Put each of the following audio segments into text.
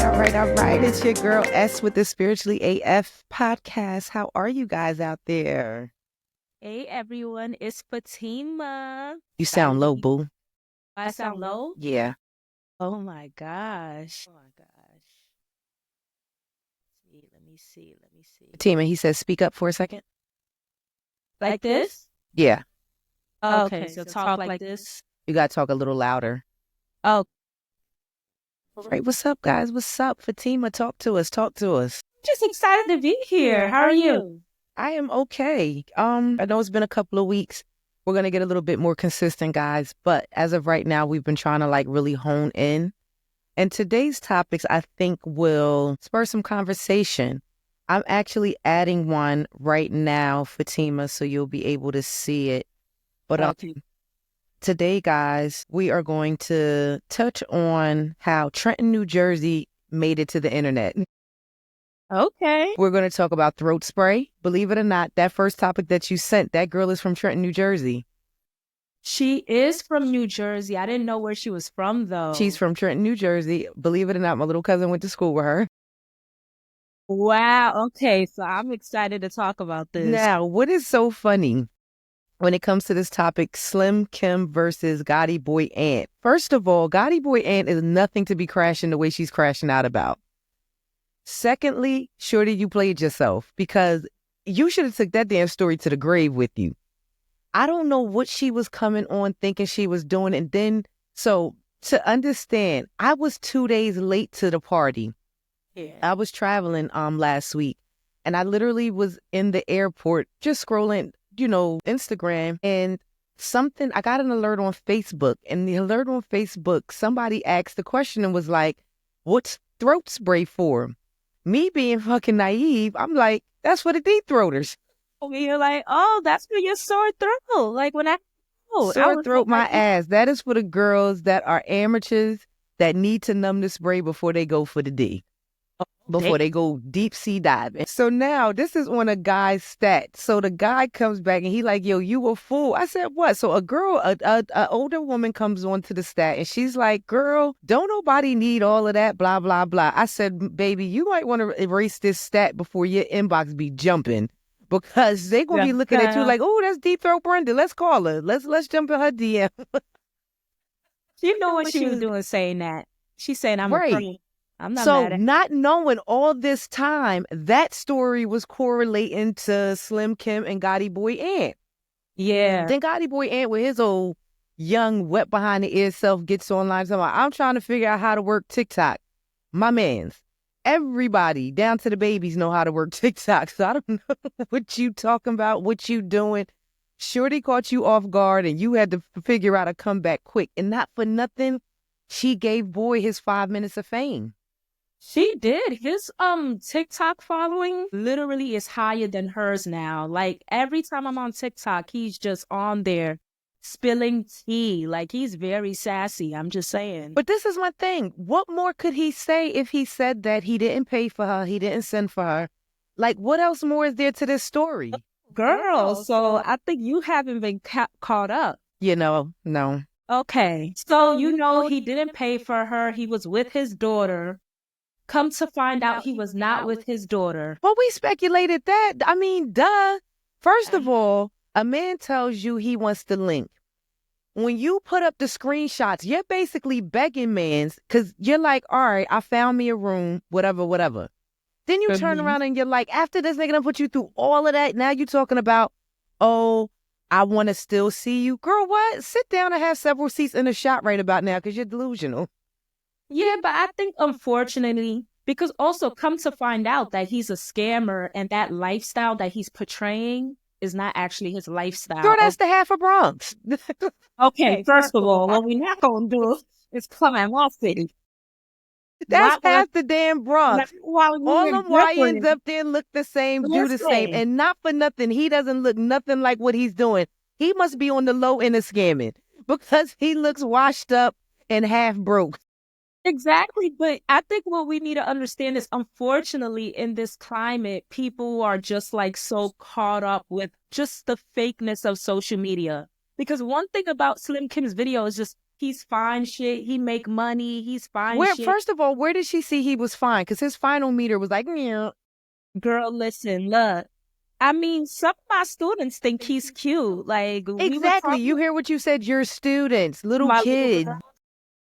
All right. It's your girl S with the Spiritually AF podcast. How are you guys out there? Hey everyone, it's Fatima. You sound low, boo. I sound low? Yeah. Oh my gosh. Oh my gosh. Let me see. Fatima, he says, speak up for a second. Like this? Yeah. Okay, so talk like this. You got to talk a little louder. Oh, All right. What's up, guys? What's up? Fatima, talk to us. Talk to us. just excited to be here. How are you? I am okay. I know it's been a couple of weeks. We're going to get a little bit more consistent, guys. But as of right now, we've been trying to really hone in. And today's topics, I think, will spur some conversation. I'm actually adding one right now, Fatima, so you'll be able to see it. But today, guys, we are going to touch on how Trenton, New Jersey made it to the internet. Okay. We're going to talk about throat spray. Believe it or not, that first topic that you sent, that girl is from Trenton, New Jersey. She is from New Jersey. I didn't know where she was from, though. She's from Trenton, New Jersey. Believe it or not, my little cousin went to school with her. Wow. Okay, so I'm excited to talk about this. Now, what is so funny when it comes to this topic, Slim Kim versus Gotti Boy Ant? First of all, Gotti Boy Ant is nothing to be crashing the way she's crashing out about. Secondly, shorty, you played yourself because you should have took that damn story to the grave with you. I don't know what she was coming on thinking she was doing. And then, so to understand, I was 2 days late to the party. Yeah. I was traveling last week and I literally was in the airport just scrolling, Instagram, and I got an alert on Facebook, and the alert on Facebook, somebody asked the question and was like, what's throat spray for? Me being fucking naive, I'm like, that's for the deep throaters. You're like, oh, that's for your sore throat. Like when sore throat my ass. That is for the girls that are amateurs that need to numb the spray before they go for the D. Before they go deep sea diving. So now this is on a guy's stat. So the guy comes back and he like, yo, you a fool. I said, what? So a older woman comes onto the stat and she's like, girl, don't nobody need all of that, blah, blah, blah. I said, baby, you might want to erase this stat before your inbox be jumping because they going to be looking at you like, oh, that's Deep Throat Brenda. Let's call her. Let's jump in her DM. You know what she was doing saying that. She's saying I'm right. a pro. I'm not so mad at not knowing all this time, that story was correlating to Slim Kim and Gotti Boy Ant. Yeah. Then Gotti Boy Ant with his old young, wet behind the ear self gets online. I'm trying to figure out how to work TikTok. My mans. Everybody, down to the babies, know how to work TikTok. So I don't know what you talking about, what you doing. Shorty caught you off guard and you had to figure out a comeback quick. And not for nothing, she gave Boy his 5 minutes of fame. She did. His TikTok following literally is higher than hers now. Like every time I'm on TikTok, he's just on there spilling tea. Like he's very sassy. I'm just saying. But this is my thing. What more could he say if he said that he didn't pay for her, he didn't send for her? Like what else more is there to this story? Girl, so I think you haven't been caught up. No. Okay. So he didn't pay for her. He was with his daughter. Come to find out he was not with his daughter. Well, we speculated that. I mean, duh. First of all, a man tells you he wants the link. When you put up the screenshots, you're basically begging mans because you're like, all right, I found me a room, whatever. Then you turn around and you're like, after this nigga done put you through all of that, now you talking about, oh, I want to still see you. Girl, what? Sit down and have several seats in the shop right about now because you're delusional. Yeah, but I think unfortunately, because also come to find out that he's a scammer and that lifestyle that he's portraying is not actually his lifestyle. Girl, that's the half of Bronx. Okay, first of all, what we're not going to do is climb my city. That's half the damn Bronx. All them YNs up there look the same, do the same. And not for nothing, he doesn't look nothing like what he's doing. He must be on the low end of scamming because he looks washed up and half broke. Exactly. But I think what we need to understand is, unfortunately, in this climate, people are just like so caught up with just the fakeness of social media. Because one thing about Slim Kim's video is just He's fine shit. He make money. He's fine Where, shit. first of all, where did she see he was fine? Because his final meter was like, yeah. Girl, listen, look. I mean, some of my students think he's cute. Like, we were Exactly. talking You hear what you said? Your students, little my kids, little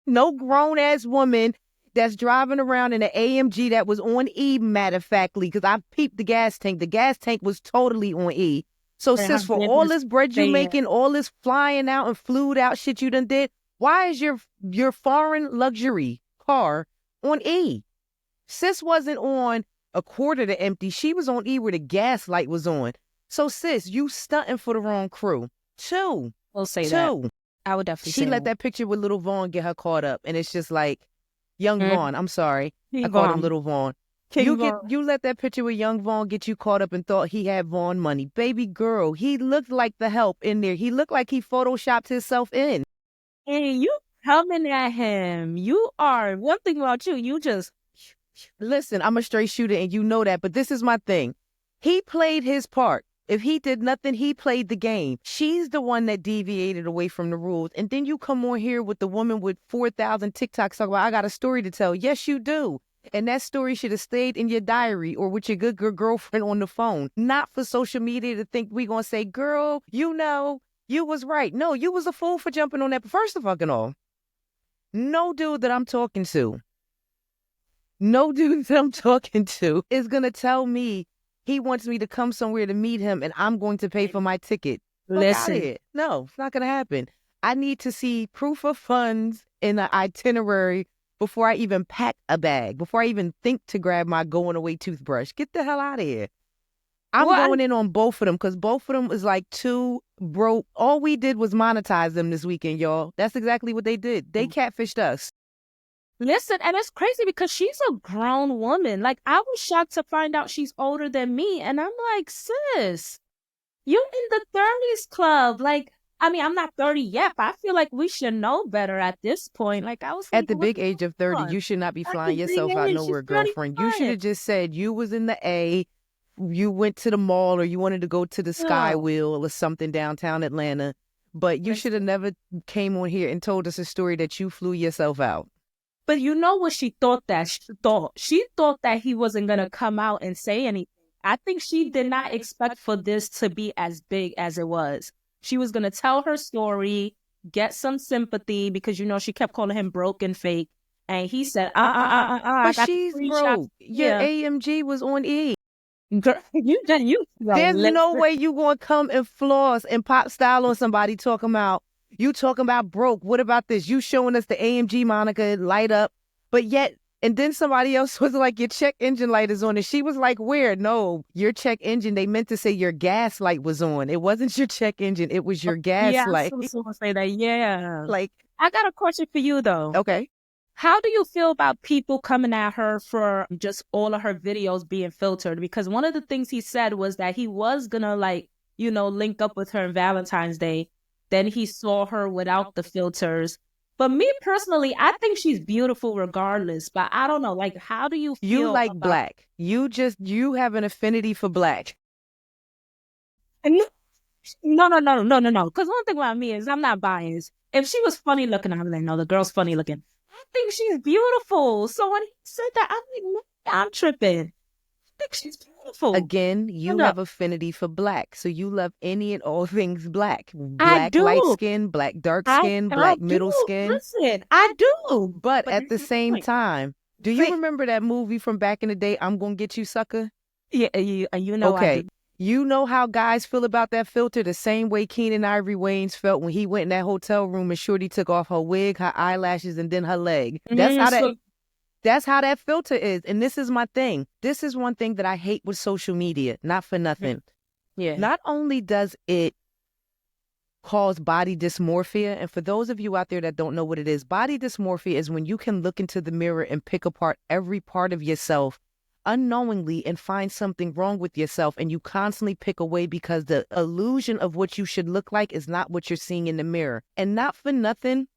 no grown ass woman that's driving around in an AMG that was on E, matter of factly, because I peeped the gas tank. The gas tank was totally on E. So, girl, sis, her for all business this bread you there. making, all this flying out and flued out shit you done did, why is your foreign luxury car on E? Sis wasn't on a quarter to empty. She was on E where the gas light was on. So, sis, you stunting for the wrong crew. Two. We'll say that. Two. I would definitely She say let that picture with Little Vaughn get her caught up. And it's just like, Young Mm. Vaughn, I'm sorry. King I called him Vaughn. Little Vaughn. King Vaughn. You let that picture with Young Vaughn get you caught up and thought he had Vaughn money. Baby girl, he looked like the help in there. He looked like he photoshopped himself in. Hey, you coming at him. You are, one thing about you, you just, Listen, I'm a straight shooter and you know that, but this is my thing. He played his part. If he did nothing, he played the game. She's the one that deviated away from the rules. And then you come on here with the woman with 4,000 TikToks talking about, I got a story to tell. Yes, you do. And that story should have stayed in your diary or with your good girlfriend on the phone, not for social media to think we going to say, girl, you know, you was right. No, you was a fool for jumping on that. But first of all, no dude that I'm talking to is going to tell me he wants me to come somewhere to meet him and I'm going to pay for my ticket. Fuck outta listen. here. No, it's not going to happen. I need to see proof of funds in an itinerary before I even pack a bag, before I even think to grab my going away toothbrush. Get the hell out of here. I'm What? going in on both of them because both of them is like too broke. All we did was monetize them this weekend, y'all. That's exactly what they did. They catfished us. Listen, and it's crazy because she's a grown woman. Like, I was shocked to find out she's older than me. And I'm like, sis, you in the 30s club. Like, I mean, I'm not 30 yet, but I feel like we should know better at this point. Like, I was At like, the what big the age of 30, fuck? you should not be At the flying big yourself out age, nowhere, she's girlfriend. You should have 35. just said you was in the A, you went to the mall or you wanted to go to the Sky No. Wheel or something downtown Atlanta. But you should have never came on here and told us a story that you flew yourself out. But you know what she thought that she thought? She thought that he wasn't going to come out and say anything. I think she did not expect for this to be as big as it was. She was going to tell her story, get some sympathy because, you know, she kept calling him broke and fake. And he said, I But got the she's screenshots broke. Your here. AMG was on E. Girl, There's no way you going to come and floss and pop style on somebody talking about, you talking about broke. What about this? You showing us the AMG Monica light up, but yet, and then somebody else was like, your check engine light is on. And she was like, where? No, your check engine, they meant to say your gas light was on. It wasn't your check engine. It was your gas Yeah, light. someone say that. Yeah. Like, I got a question for you, though. okay. How do you feel about people coming at her for just all of her videos being filtered? Because one of the things he said was that he was gonna, like, you know, link up with her on Valentine's Day. Then he saw her without the filters. But me personally, I think she's beautiful regardless. But I don't know, like, how do you feel You like about... black. You have an affinity for black. No. Because one thing about me is I'm not biased. If she was funny looking, I'm like, no, the girl's funny looking. I think she's beautiful. So when he said that, I'm like, man, I'm tripping. I think she's beautiful. Again, you No. have affinity for black. So you love any and all things black. I Black do. light skin, black dark skin, black middle skin. Listen, I do. But at the this is same point. time, do you remember that movie from back in the day, I'm Gonna Get You, Sucker? Yeah, you know I Okay. do. You know how guys feel about that filter the same way Keenan Ivory Wayans felt when he went in that hotel room and Shorty took off her wig, her eyelashes, and then her leg. That's how that filter is. And this is my thing. This is one thing that I hate with social media, not for nothing. Yeah. Not only does it cause body dysmorphia, and for those of you out there that don't know what it is, body dysmorphia is when you can look into the mirror and pick apart every part of yourself unknowingly and find something wrong with yourself, and you constantly pick away because the illusion of what you should look like is not what you're seeing in the mirror. And not for nothing,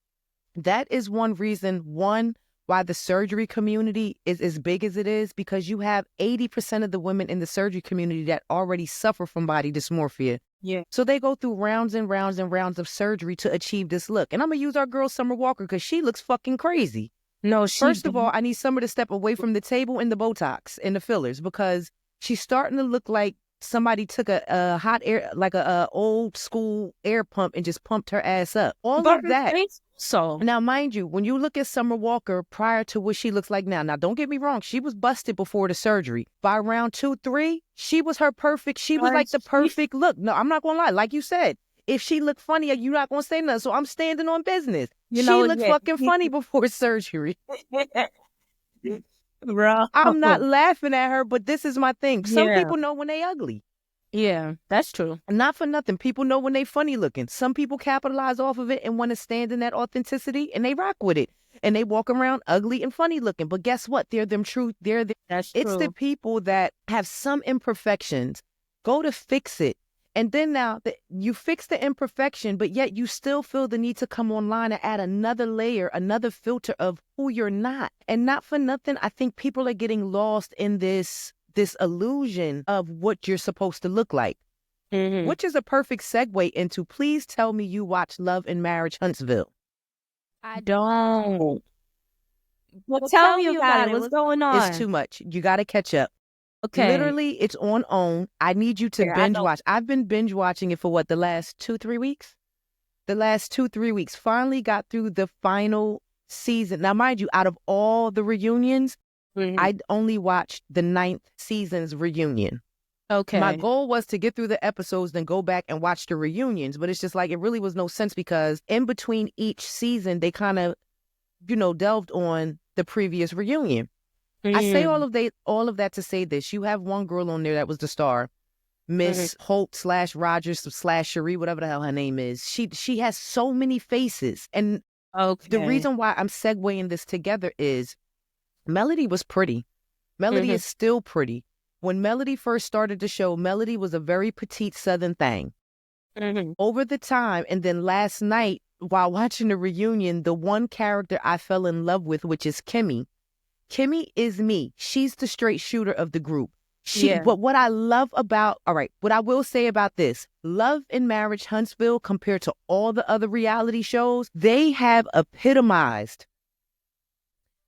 that is one reason, why the surgery community is as big as it is, because you have 80% of the women in the surgery community that already suffer from body dysmorphia. Yeah. So they go through rounds and rounds and rounds of surgery to achieve this look. And I'm going to use our girl Summer Walker because she looks fucking crazy. No, First of all, I need Summer to step away from the table and the Botox and the fillers because she's starting to look like somebody took a hot air, like a old school air pump and just pumped her ass up. All of that. So now, mind you, when you look at Summer Walker prior to what she looks like now don't get me wrong, she was busted before the surgery. By round 2, 3, she was she was like the perfect look. No, I'm not going to lie. Like you said, if she looked funny, you're not going to say nothing. So I'm standing on business. She looked fucking funny before surgery. Bro. I'm not laughing at her, but this is my thing. Some people know when they ugly. Yeah, that's true. Not for nothing. People know when they funny looking. Some people capitalize off of it and want to stand in that authenticity and they rock with it. And they walk around ugly and funny looking. But guess what? They're them truth. That's true. It's the people that have some imperfections. Go to fix it. And then now you fix the imperfection, but yet you still feel the need to come online and add another layer, another filter of who you're not. And not for nothing, I think people are getting lost in this illusion of what you're supposed to look like, which is a perfect segue into, please tell me you watch Love and Marriage Huntsville. I don't. Well, tell me about it. What's going on? It's too much. You got to catch up. Okay. Literally, it's on OWN. I need you to binge watch. I've been binge watching it for the last 2-3 weeks? The last 2-3 weeks. Finally got through the final season. Now, mind you, out of all the reunions, I only watched the 9th season's reunion. Okay. My goal was to get through the episodes, then go back and watch the reunions. But it's just like, it really was no sense because in between each season, they kind of, delved on the previous reunion. I say all of that to say this. You have one girl on there that was the star, Miss Holt /Rogers /Cherie, whatever the hell her name is. She has so many faces. And the reason why I'm segueing this together is Melody was pretty. Melody is still pretty. When Melody first started the show, Melody was a very petite Southern thing. Over the time, and then last night, while watching the reunion, the one character I fell in love with, which is Kimmy. Kimmy is me. She's the straight shooter of the group. But what I love about, what I will say about this, Love and Marriage Huntsville, compared to all the other reality shows, they have epitomized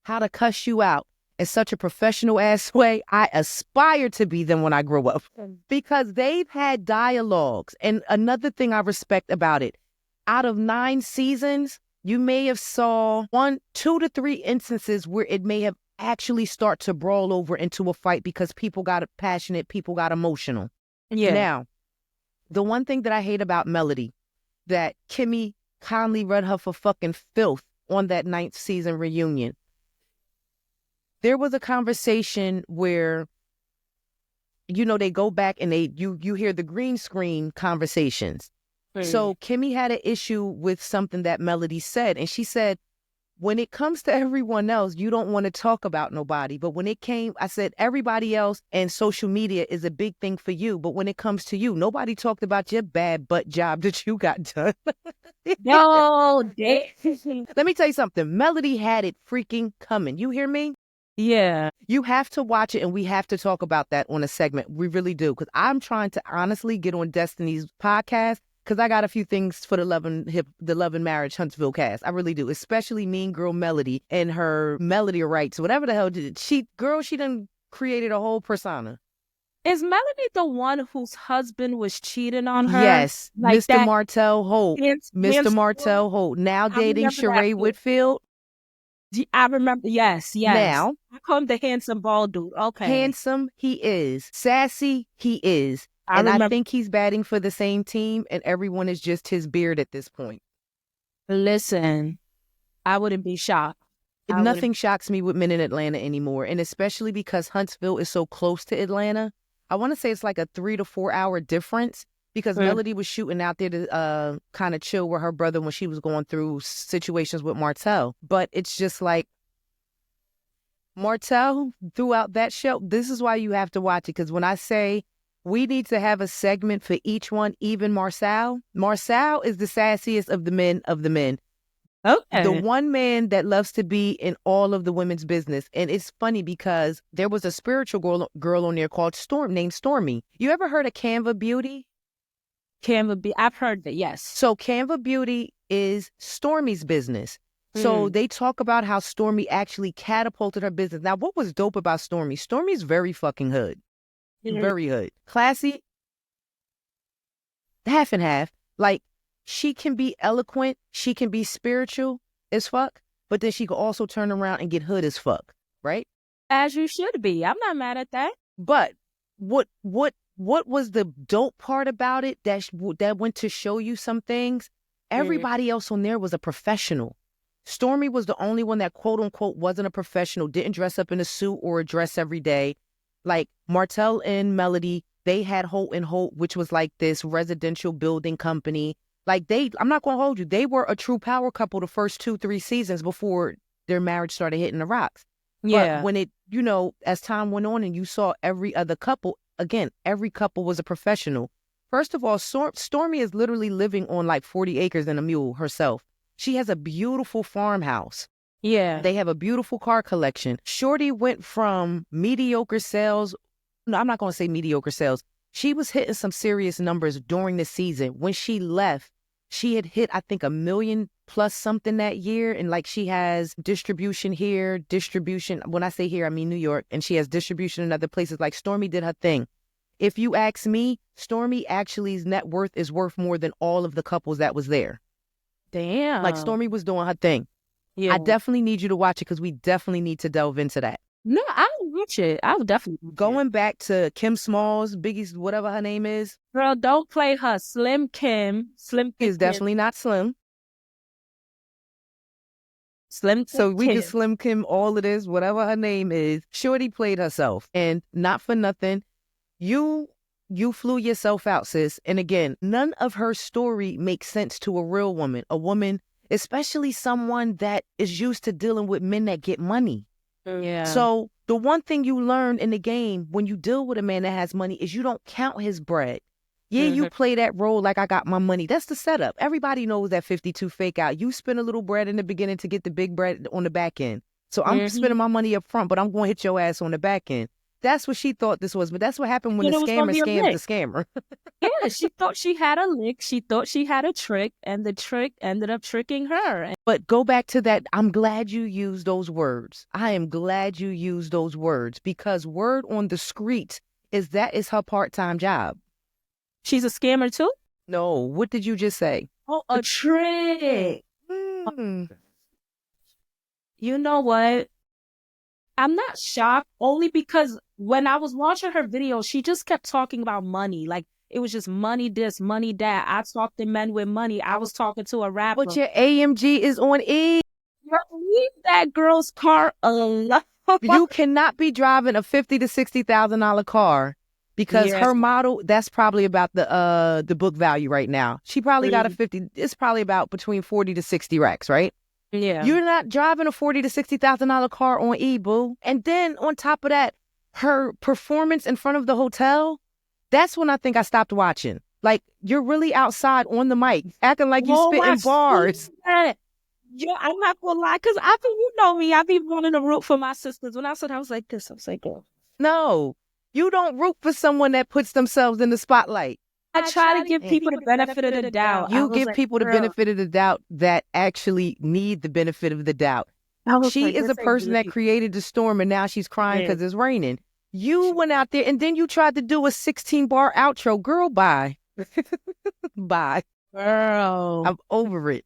how to cuss you out in such a professional ass way. I aspire to be them when I grow up because they've had dialogues. And another thing I respect about it, out of 9 seasons, you may have saw 1, 2 to 3 instances where it may have actually start to brawl over into a fight because people got passionate, people got emotional. Yeah. Now, the one thing that I hate about Melody, that Kimmy kindly read her for fucking filth on that 9th season reunion. There was a conversation where, they go back and you hear the green screen conversations. So Kimmy had an issue with something that Melody said, and she said, when it comes to everyone else, you don't want to talk about nobody. But when it came, I said, everybody else and social media is a big thing for you. But when it comes to you, nobody talked about your bad butt job that you got done. No, let me tell you something. Melody had it freaking coming. You hear me? Yeah. You have to watch it, and we have to talk about that on a segment. We really do. Because I'm trying to honestly get on Destiny's podcast. Because I got a few things for the Love and Marriage Huntsville cast. I really do. Especially Mean Girl Melody and her melody rights. Whatever the hell she done created a whole persona. Is Melody the one whose husband was cheating on her? Yes. Like Mr. Martell Holt. Mr. Martell Holt. Now dating Sheree Whitfield. I remember. Yes. Now. I call him the handsome bald dude. Okay. Handsome, he is. Sassy, he is. I think he's batting for the same team, and everyone is just his beard at this point. Listen, I wouldn't be shocked. Nothing shocks me with men in Atlanta anymore, and especially because Huntsville is so close to Atlanta. I want to say it's like a 3 to 4 hour difference because Melody was shooting out there to kind of chill with her brother when she was going through situations with Martell. But it's just like, Martell, throughout that show, this is why you have to watch it, because when I say we need to have a segment for each one, even Marcel. Marcel is the sassiest of the men. Okay. The one man that loves to be in all of the women's business. And it's funny because there was a spiritual girl on there named Stormy. You ever heard of Canva Beauty? Canva Beauty. I've heard that, yes. So Canva Beauty is Stormi's business. So they talk about how Stormi actually catapulted her business. Now, what was dope about Stormi? Stormi's very fucking hood. Very hood. Classy. Half and half. Like, she can be eloquent. She can be spiritual as fuck. But then she could also turn around and get hood as fuck. Right? As you should be. I'm not mad at that. But what was the dope part about it that went to show you some things? Everybody else on there was a professional. Stormi was the only one that, quote unquote, wasn't a professional, didn't dress up in a suit or a dress every day. Like Martell and Melody, they had Holt and Holt, which was like this residential building company. Like I'm not going to hold you, they were a true power couple the first 2-3 seasons before their marriage started hitting the rocks. Yeah. But when it, as time went on and you saw every other couple, again, every couple was a professional. First of all, Stormi is literally living on like 40 acres and a mule herself. She has a beautiful farmhouse. Yeah. They have a beautiful car collection. Shorty went from mediocre sales. No, I'm not going to say mediocre sales. She was hitting some serious numbers during the season. When she left, she had hit, I think, 1 million plus something that year. And like she has distribution here, distribution. When I say here, I mean New York. And she has distribution in other places. Like Stormi did her thing. If you ask me, Stormi actually's net worth is worth more than all of the couples that was there. Damn. Like Stormi was doing her thing. Yeah. I definitely need you to watch it because we definitely need to delve into that. No, I'll watch it. I'll definitely watch Going back to Kim Smalls, Biggie's, whatever her name is. Girl, don't play her. Slim Kim. Slim Kim Is definitely not Slim. Slim So we Kim. can Slim Kim all of this, whatever her name is. Shorty played herself. And not for nothing, you flew yourself out, sis. And again, none of her story makes sense to a real woman. A woman, especially someone that is used to dealing with men that get money. Yeah. So the one thing you learn in the game when you deal with a man that has money is you don't count his bread. Yeah, you play that role like I got my money. That's the setup. Everybody knows that 52 fake out. You spend a little bread in the beginning to get the big bread on the back end. So I'm spending my money up front, but I'm going to hit your ass on the back end. That's what she thought this was. But that's what happened when the scammer scams the scammer. Yeah, she thought she had a lick. She thought she had a trick, and the trick ended up tricking her. But go back to that. I'm glad you used those words. I am glad you used those words because word on the street is that is her part-time job. She's a scammer too? No, what did you just say? Oh, a trick. You know what? I'm not shocked only because when I was watching her video, she just kept talking about money. Like, it was just money this, money that. I talked to men with money. I was talking to a rapper. But your AMG is on E. Leave that girl's car alone. You cannot be driving a $50,000 to $60,000 car because her model, that's probably about the book value right now. She probably got a 50. It's probably about between 40 to 60 racks, right? Yeah. You're not driving a $40,000 to $60,000 car on E, boo. And then on top of that, her performance in front of the hotel, that's when I think I stopped watching. Like, you're really outside on the mic, acting like you spitting bars. Yeah, I'm not gonna lie, because I think you know me. I be wanting to root for my sisters. When I said I was like this, I was like, girl. No, you don't root for someone that puts themselves in the spotlight. I try to give people the benefit of the doubt. You give people the benefit of the doubt that actually need the benefit of the doubt. She is a person that created the storm and now she's crying because it's raining. You went out there and then you tried to do a 16-bar outro. Girl, bye. Bye. Girl. I'm over it.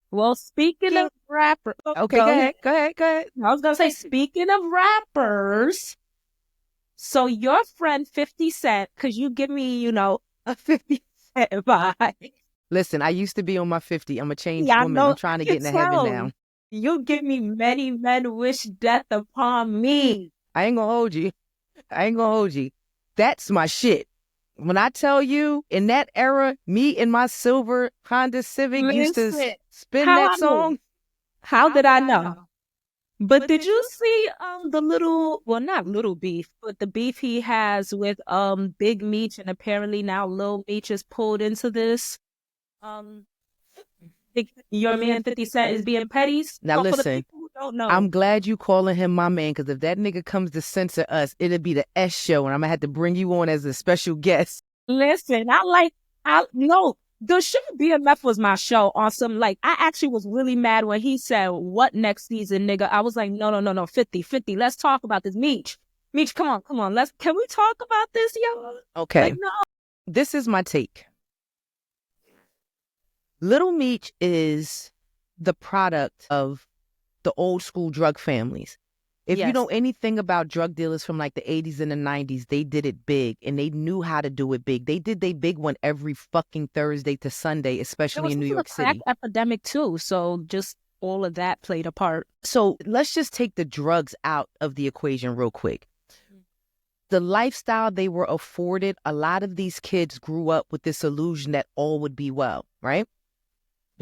Well, speaking of rappers. Okay, go ahead. I was going to say, speaking of rappers, so your friend 50 Cent, because you give me, a 50 Cent vibe. Listen, I used to be on my 50. I'm a changed woman. I'm trying to get into heaven now. You give me many men wish death upon me. I ain't gonna hold you. That's my shit. When I tell you, in that era, me and my silver Honda Civic used to spin that song. How did I know? But did you see the not little beef, but the beef he has with Big Meech, and apparently now Lil Meech is pulled into this? Your man 50 Cent is being petty. Now listen, for the people who don't know. I'm glad you calling him my man, because if that nigga comes to censor us, it'll be the S show, and I'm gonna have to bring you on as a special guest. Listen, I No, the show BMF was my show on some, like, I actually was really mad when he said, "What next season, nigga?" I was like, no, 50, 50. Let's talk about this. Meech, come on. Can we talk about this, yo? Okay. Like, no. This is my take. Little Meech is the product of the old school drug families. If you Yes. know anything about drug dealers from like the 80s and the 90s, they did it big and they knew how to do it big. They did their big one every fucking Thursday to Sunday, There especially was in New also a York crack City. epidemic too, so just all of that played a part. So let's just take the drugs out of the equation real quick. The lifestyle they were afforded, a lot of these kids grew up with this illusion that all would be well, right?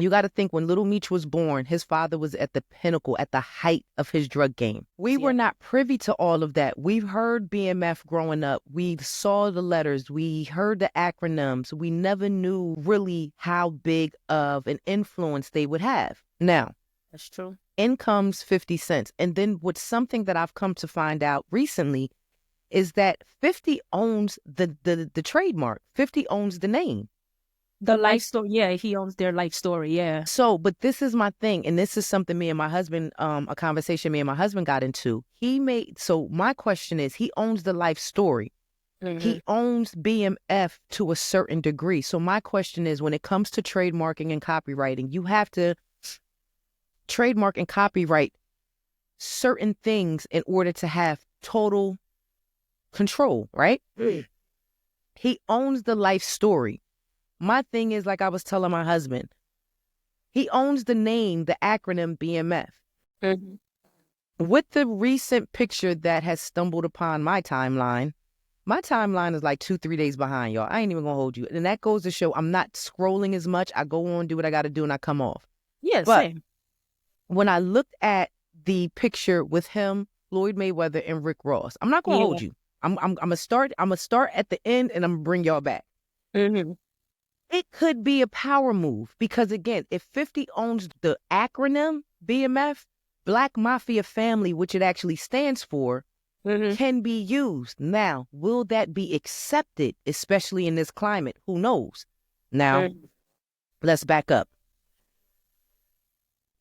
You got to think when Little Meech was born, his father was at the pinnacle, at the height of his drug game. We were not privy to all of that. We've heard BMF growing up. We saw the letters. We heard the acronyms. We never knew really how big of an influence they would have. Now, that's true. In comes 50 Cent. And then what's something that I've come to find out recently is that 50 owns the trademark. 50 owns the name. The life story, yeah, he owns their life story, yeah. So, but this is my thing, and this is something me and my husband, a conversation me and my husband got into. So my question is, he owns the life story. Mm-hmm. He owns BMF to a certain degree. So my question is, when it comes to trademarking and copywriting, you have to trademark and copyright certain things in order to have total control, right? He owns the life story. My thing is, like I was telling my husband, he owns the name, the acronym BMF. With the recent picture that has stumbled upon my timeline is like 2-3 days behind, y'all. I ain't even gonna hold you. And that goes to show I'm not scrolling as much. I go on, do what I gotta do, and I come off. Yeah, but same. When I looked at the picture with him, Floyd Mayweather, and Rick Ross, I'm not gonna hold you. I'm gonna start at the end, and I'm gonna bring y'all back. It could be a power move because, again, if 50 owns the acronym BMF, Black Mafia Family, which it actually stands for, can be used. Now, will that be accepted, especially in this climate? Who knows? Now, let's back up.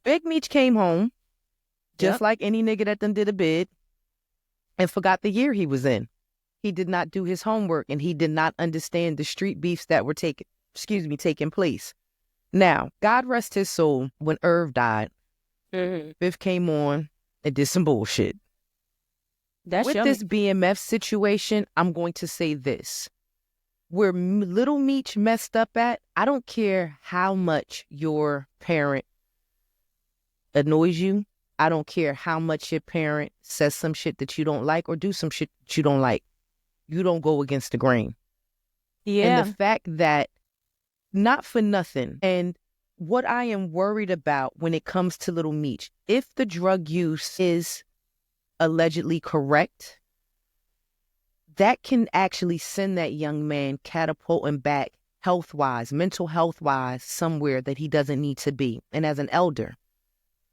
Big Meech came home, just like any nigga that done did a bid, and forgot the year he was in. He did not do his homework, and he did not understand the street beefs that were taking place. Now, God rest his soul, when Irv died, Biff came on and did some bullshit. With this BMF situation, I'm going to say this. Where Little Meech messed up at, I don't care how much your parent annoys you. I don't care how much your parent says some shit that you don't like or do some shit that you don't like. You don't go against the grain. Yeah. And the fact that, not for nothing, and what I am worried about when it comes to Little Meech, if the drug use is allegedly correct, that can actually send that young man catapulting back health-wise, mental health-wise, somewhere that he doesn't need to be. And as an elder,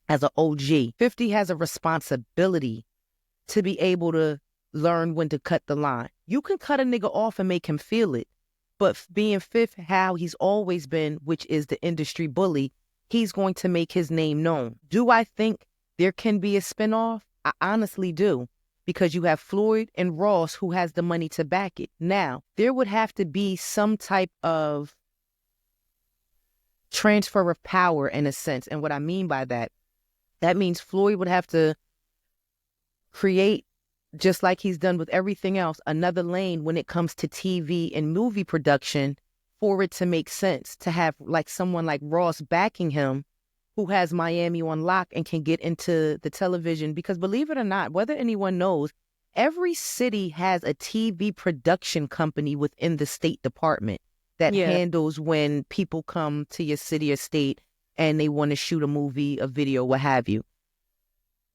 as an OG, 50 has a responsibility to be able to learn when to cut the line. You can cut a nigga off and make him feel it, but being Fifth, how he's always been, which is the industry bully, he's going to make his name known. Do I think there can be a spinoff? I honestly do, because you have Floyd and Ross who has the money to back it. Now, there would have to be some type of transfer of power in a sense. And what I mean by that, that means Floyd would have to create, just like he's done with everything else, another lane when it comes to TV and movie production for it to make sense, to have like someone like Ross backing him who has Miami on lock and can get into the television. Because believe it or not, whether anyone knows, every city has a TV production company within the State Department that handles when people come to your city or state and they want to shoot a movie, a video, what have you.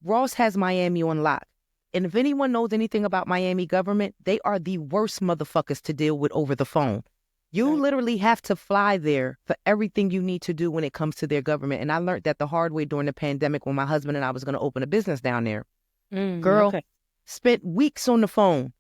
Ross has Miami on lock. And if anyone knows anything about Miami government, they are the worst motherfuckers to deal with over the phone. You literally have to fly there for everything you need to do when it comes to their government. And I learned that the hard way during the pandemic when my husband and I was going to open a business down there. Girl, spent weeks on the phone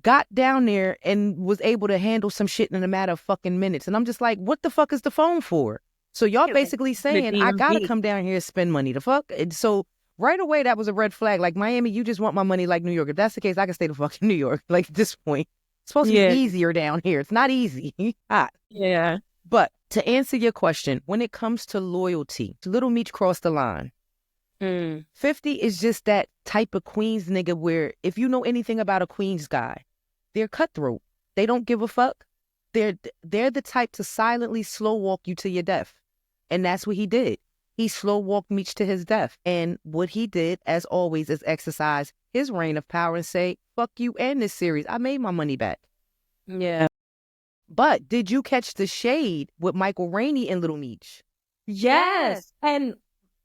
got down there and was able to handle some shit in a matter of fucking minutes. And I'm just like, what the fuck is the phone for? So y'all basically saying, I gotta come down here and spend money. The fuck? And so right away, that was a red flag. Like, Miami, you just want my money like New York. If that's the case, I can stay to fucking New York. Like, at this point, it's supposed to be easier down here. It's not easy. Hot. Yeah. But to answer your question, when it comes to loyalty, Little Meech crossed the line. 50 is just that type of Queens nigga where if you know anything about a Queens guy, they're cutthroat. They don't give a fuck. They're the type to silently slow walk you to your death. And that's what he did. He slow walked Meech to his death. And what he did, as always, is exercise his reign of power and say, fuck you and this series. I made my money back. Yeah. But did you catch the shade with Michael Rainey and Little Meech? Yes. And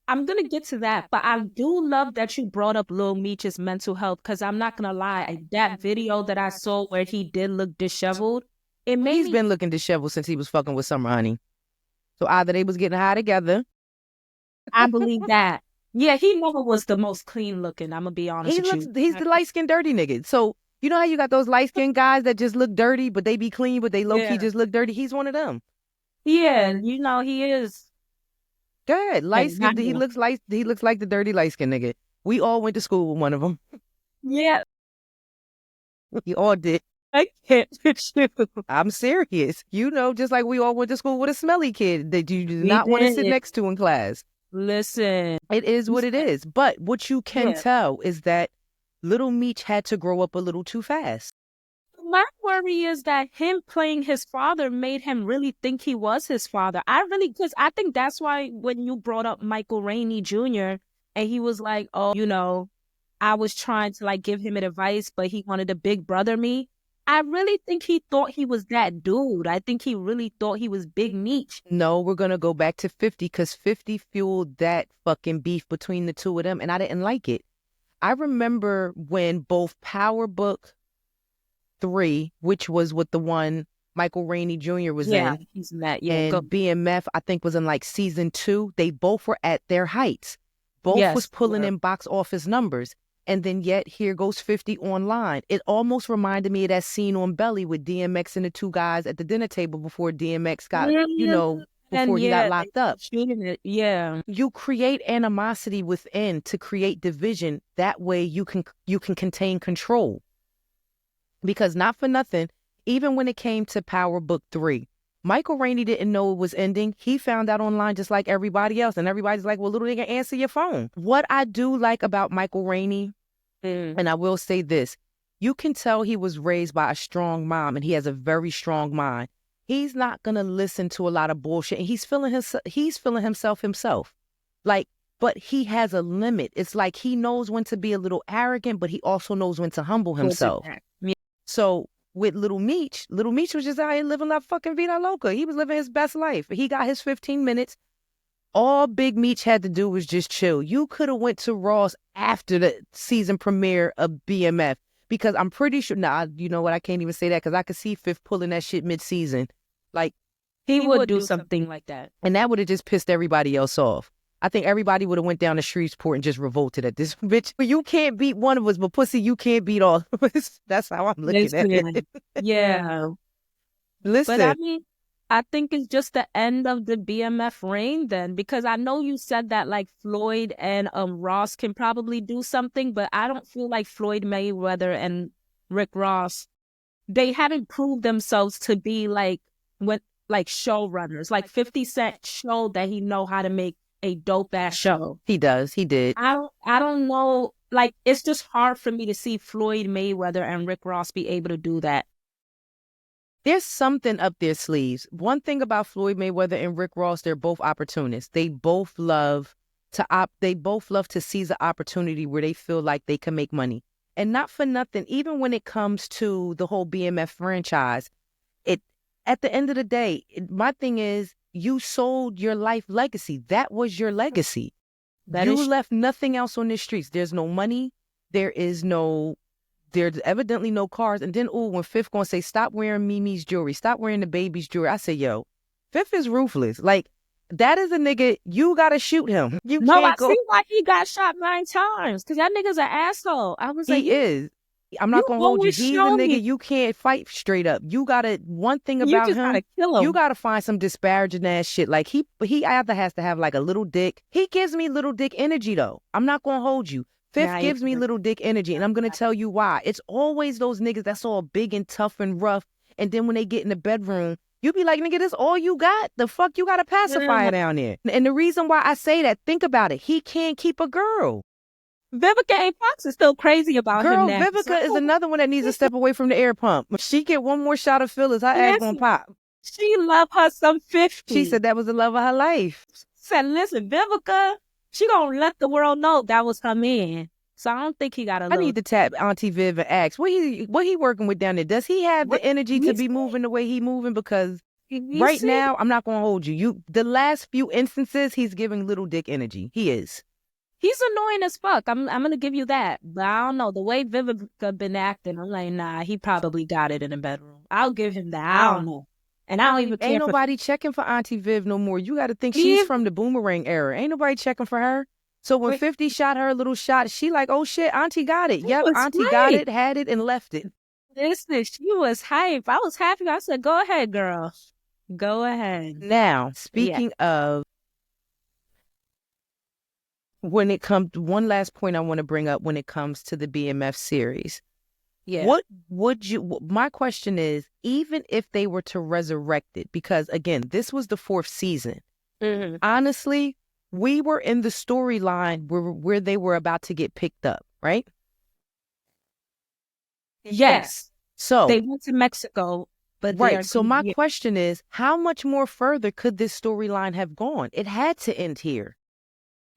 I'm going to get to that, but I do love that you brought up Lil Meech's mental health because I'm not going to lie. That video that I saw where he did look disheveled, He's been looking disheveled since he was fucking with Summer Honey. So either they was getting high together. I believe that. Yeah, he never was the most clean looking, I'm going to be honest with you. He's the light-skinned dirty nigga. So you know how you got those light-skinned guys that just look dirty, but they be clean, but they low-key just look dirty? He's one of them. Yeah, you know, he is. Good. Light-skinned. He looks like the dirty light-skinned nigga. We all went to school with one of them. Yeah. We all did. I can't with you. I'm serious. You know, just like we all went to school with a smelly kid that you do not want to sit next to in class. Listen. It is what it is. But what you can tell is that Little Meech had to grow up a little too fast. My worry is that him playing his father made him really think he was his father. Because I think that's why when you brought up Michael Rainey Jr. and he was like, oh, you know, I was trying to like give him advice, but he wanted to big brother me. I really think he thought he was that dude. I think he really thought he was Big Meech. No, we're going to go back to 50 because 50 fueled that fucking beef between the two of them, and I didn't like it. I remember when both Power Book 3, which was with the one Michael Rainey Jr. was in. Yeah, he's in that. Yeah, and BMF, I think, was in like season 2. They both were at their heights. Both was pulling in box office numbers. And then yet here goes 50 online. It almost reminded me of that scene on Belly with DMX and the two guys at the dinner table before DMX got, you know, before he got locked up. Yeah. You create animosity within to create division. That way you can contain control. Because not for nothing, even when it came to Power Book 3, Michael Rainey didn't know it was ending. He found out online just like everybody else. And everybody's like, well, little nigga, answer your phone. What I do like about Michael Rainey, and I will say this, you can tell he was raised by a strong mom and he has a very strong mind. He's not going to listen to a lot of bullshit. And he's feeling himself. Like, but he has a limit. It's like he knows when to be a little arrogant, but he also knows when to humble himself. So with Little Meech was just out here living la fucking vida loca. He was living his best life. He got his 15 minutes. All Big Meech had to do was just chill. You could have went to Ross after the season premiere of BMF because I'm pretty sure, you know what, I can't even say that because I could see Fifth pulling that shit mid-season. Like, he would do something like that. And that would have just pissed everybody else off. I think everybody would have went down to Shreveport and just revolted at this bitch. You can't beat one of us, but pussy, you can't beat all of us. That's how I'm looking at it. Yeah. Listen. But I mean, I think it's just the end of the BMF reign then, because I know you said that like Floyd and Ross can probably do something, but I don't feel like Floyd Mayweather and Rick Ross, they haven't proved themselves to be like showrunners. Like 50 Cent showed that he know how to make a dope ass show. He does. He did. I don't know. Like, it's just hard for me to see Floyd Mayweather and Rick Ross be able to do that. There's something up their sleeves. One thing about Floyd Mayweather and Rick Ross, they're both opportunists. They both love to seize an opportunity where they feel like they can make money. And not for nothing, even when it comes to the whole BMF franchise, at the end of the day, my thing is, you sold your life legacy. That was your legacy. You left nothing else on the streets. There's no money. There's evidently no cars. And then, when Fifth gonna say, stop wearing Mimi's jewelry, stop wearing the baby's jewelry, I say, yo, Fifth is ruthless. Like, that is a nigga, you gotta shoot him. I see why he got shot 9 times. Because that nigga's an asshole. I was like, he is. I'm not You gonna hold you. always He's a show nigga me. you can't fight straight up. You gotta one thing You about just him, gotta kill you him. gotta find some disparaging ass shit. Like he either has to have like a little dick. He gives me little dick energy though. I'm not gonna hold you. Fifth Nah, gives me little dick energy, and I'm gonna tell you why. It's always those niggas that's all big and tough and rough, and then when they get in the bedroom, you be like, nigga, this all you got? The fuck you got a pacifier down there? And the reason why I say that, think about it. He can't keep a girl. Vivica A. Fox is still crazy about him Girl, now. Vivica is another one that needs to step away from the air pump. She get one more shot of fillers, her ass gonna Listen, pop. she love her some 50. She said that was the love of her life. Said, listen, Vivica, she gonna let the world know that was her man. So I don't think he got a I little. need to tap Auntie Viv and ask what he working with down there. Does he have the energy to be moving the way he moving? Because right now, I'm not gonna hold you. The last few instances, he's giving little dick energy. He is. He's annoying as fuck. I'm gonna give you that. But I don't know. The way Vivica been acting, I'm like, nah, he probably got it in the bedroom. I'll give him that. I don't know. And I don't even care. Ain't nobody checking for Auntie Viv no more. You got to think she's from the Boomerang era. Ain't nobody checking for her. So when 50 shot her a little shot, she like, oh shit, Auntie got it. Yep, Auntie got it, had it, and left it. Listen, she was hype. I was happy. I said, go ahead, girl. Go ahead. Now, speaking of, when it comes, one last point I want to bring up when it comes to the BMF series. Yeah. What would you, my question is, even if they were to resurrect it, because again, this was the 4th season. Mm-hmm. Honestly, we were in the storyline where they were about to get picked up, right? Yes. So they went to Mexico, but right. So my question is, how much more further could this storyline have gone? It had to end here.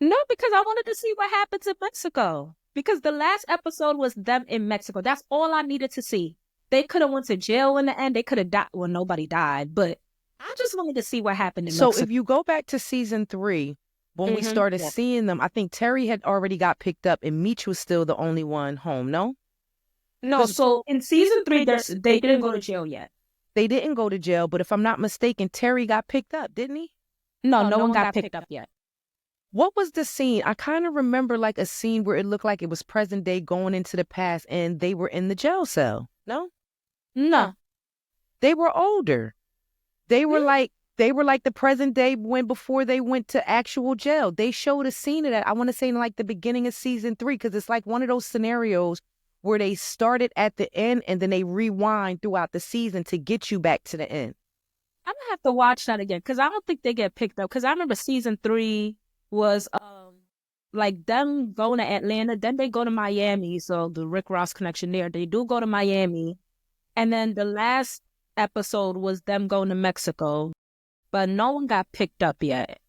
No, because I wanted to see what happens in Mexico. Because the last episode was them in Mexico. That's all I needed to see. They could have went to jail in the end. They could have died. Well, nobody died, but I just wanted to see what happened in Mexico. So if you go back to season 3, when we started seeing them, I think Terry had already got picked up and Meech was still the only one home, no? No, so in season 3, they didn't go to jail yet. They didn't go to jail, but if I'm not mistaken, Terry got picked up, didn't he? No, no one got picked up yet. What was the scene? I kind of remember like a scene where it looked like it was present day going into the past and they were in the jail cell. No? No. They were older. They were like the present day before they went to actual jail. They showed a scene of that. I want to say in like the beginning of season 3, because it's like one of those scenarios where they started at the end and then they rewind throughout the season to get you back to the end. I'm gonna have to watch that again because I don't think they get picked up. Because I remember season 3 was like them going to Atlanta, then they go to Miami. So the Rick Ross connection there. They do go to Miami, and then the last episode was them going to Mexico, but no one got picked up yet.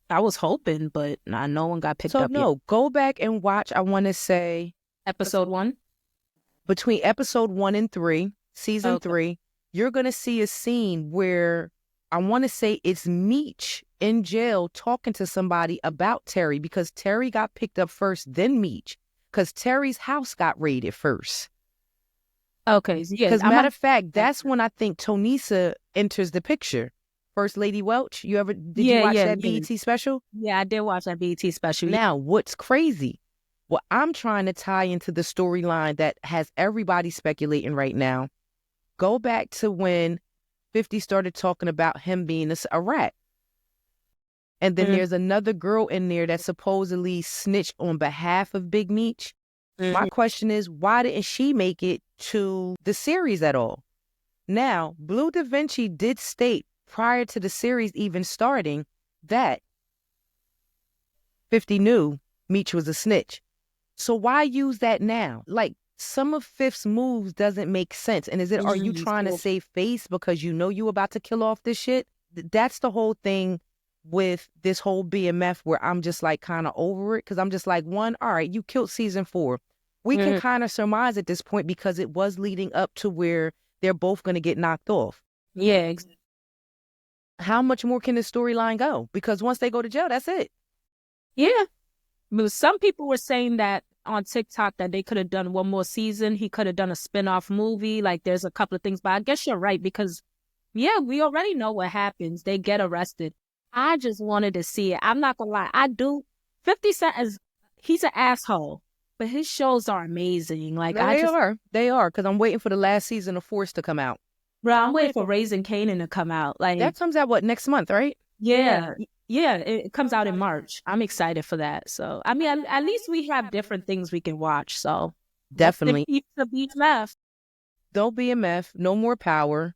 I was hoping, but no one got picked up yet. So no, go back and watch. I want to say episode 1. Between episode 1 and 3, season 3, you're gonna see a scene where I want to say it's Meech in jail talking to somebody about Terry, because Terry got picked up first, then Meech, because Terry's house got raided first. Okay, yeah. Because matter of fact, that's when I think Tonisa enters the picture. First Lady Welch, did you watch that BET special? Yeah, I did watch that BET special. Now, what's crazy? What I'm trying to tie into the storyline that has everybody speculating right now, go back to when 50 started talking about him being a rat. And then there's another girl in there that supposedly snitched on behalf of Big Meech. My question is, why didn't she make it to the series at all? Now, Blue Da Vinci did state prior to the series even starting that 50 knew Meech was a snitch. So why use that now? Like, some of Fifth's moves doesn't make sense. And are you trying to save face because you know you about to kill off this shit? That's the whole thing with this whole BMF where I'm just like kind of over it, because I'm just like, one, all right, you killed season 4. We can kind of surmise at this point because it was leading up to where they're both going to get knocked off. Yeah. How much more can the storyline go? Because once they go to jail, that's it. Yeah. But some people were saying that on TikTok that they could have done one more season. He could have done a spin-off movie. Like, there's a couple of things, but I guess you're right because, yeah, we already know what happens. They get arrested. I just wanted to see it. I'm not gonna lie. I do. 50 Cent he's an asshole. But his shows are amazing. Like No, they are, because I'm waiting for the last season of Force to come out. bro, I'm waiting for Raising Kanan to come out. Like That comes out what, next month, right? yeah, yeah, it comes out in March. I'm excited for that. So I mean, at least we have different things we can watch. So Definitely. the BMF. No BMF, no more Power.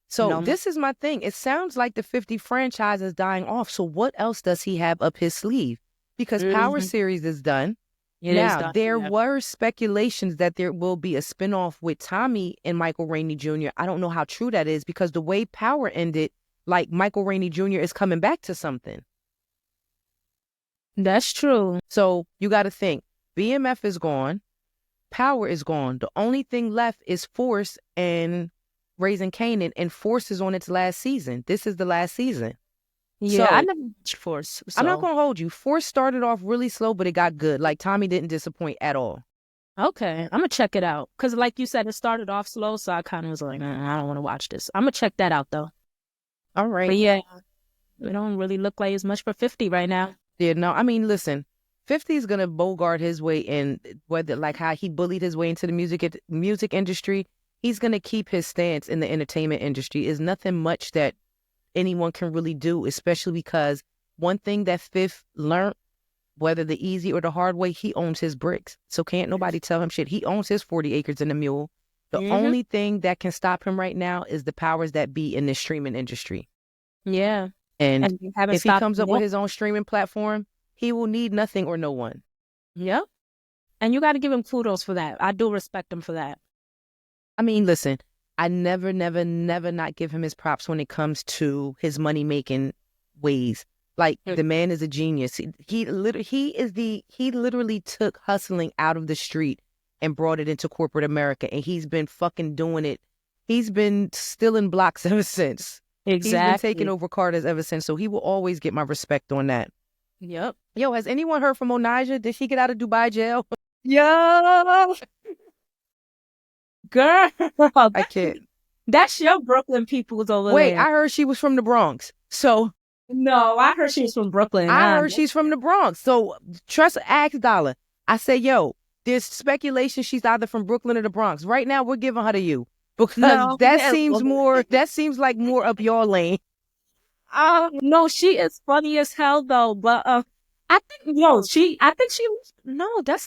So No. this is my thing. It sounds like the 50 franchise is dying off. So what else does he have up his sleeve? Because Power series is done. There were speculations that there will be a spinoff with Tommy and Michael Rainey Jr. I don't know how true that is, because the way Power ended, like, Michael Rainey Jr. is coming back to something. That's true. So you got to think, BMF is gone. Power is gone. The only thing left is Force and Raising Kanan, and Force is on its last season. This is the last season. Yeah, So, I never watched Force. So. I'm not going to hold you. Force started off really slow, but it got good. Like, Tommy didn't disappoint at all. Okay, I'm going to check it out. Because like you said, it started off slow, so I kind of was like, I don't want to watch this. I'm going to check that out, though. All right. But yeah, it don't really look like as much for 50 right now. Yeah, no, I mean, listen, 50 is going to bogart his way in, whether like how he bullied his way into the music industry. He's going to keep his stance in the entertainment industry. Is nothing much that anyone can really do, especially because one thing that Fifth learned, whether the easy or the hard way, he owns his bricks. So can't nobody tell him shit. He owns his 40 acres and a mule. The only thing that can stop him right now is the powers that be in the streaming industry. Yeah. And if he comes up with his own streaming platform, he will need nothing or no one. Yep. And you got to give him kudos for that. I do respect him for that. I mean, listen, I never not give him his props when it comes to his money-making ways. Like, the man is a genius. He literally took hustling out of the street and brought it into corporate America. And he's been fucking doing it. He's been stealing blocks ever since. Exactly. He's been taking over Carter's ever since. So he will always get my respect on that. Yep. Yo, has anyone heard from Onija? Did she get out of Dubai jail? Yo. Girl. I can't. That's your Brooklyn peoples over there. Wait, I heard she was from the Bronx. So. No, I heard she was from Brooklyn. I heard she's from the Bronx. So trust, ask Dollar. I say, yo, there's speculation she's either from Brooklyn or the Bronx. Right now, we're giving her to you because that seems like more up your lane. No, she is funny as hell though. But that's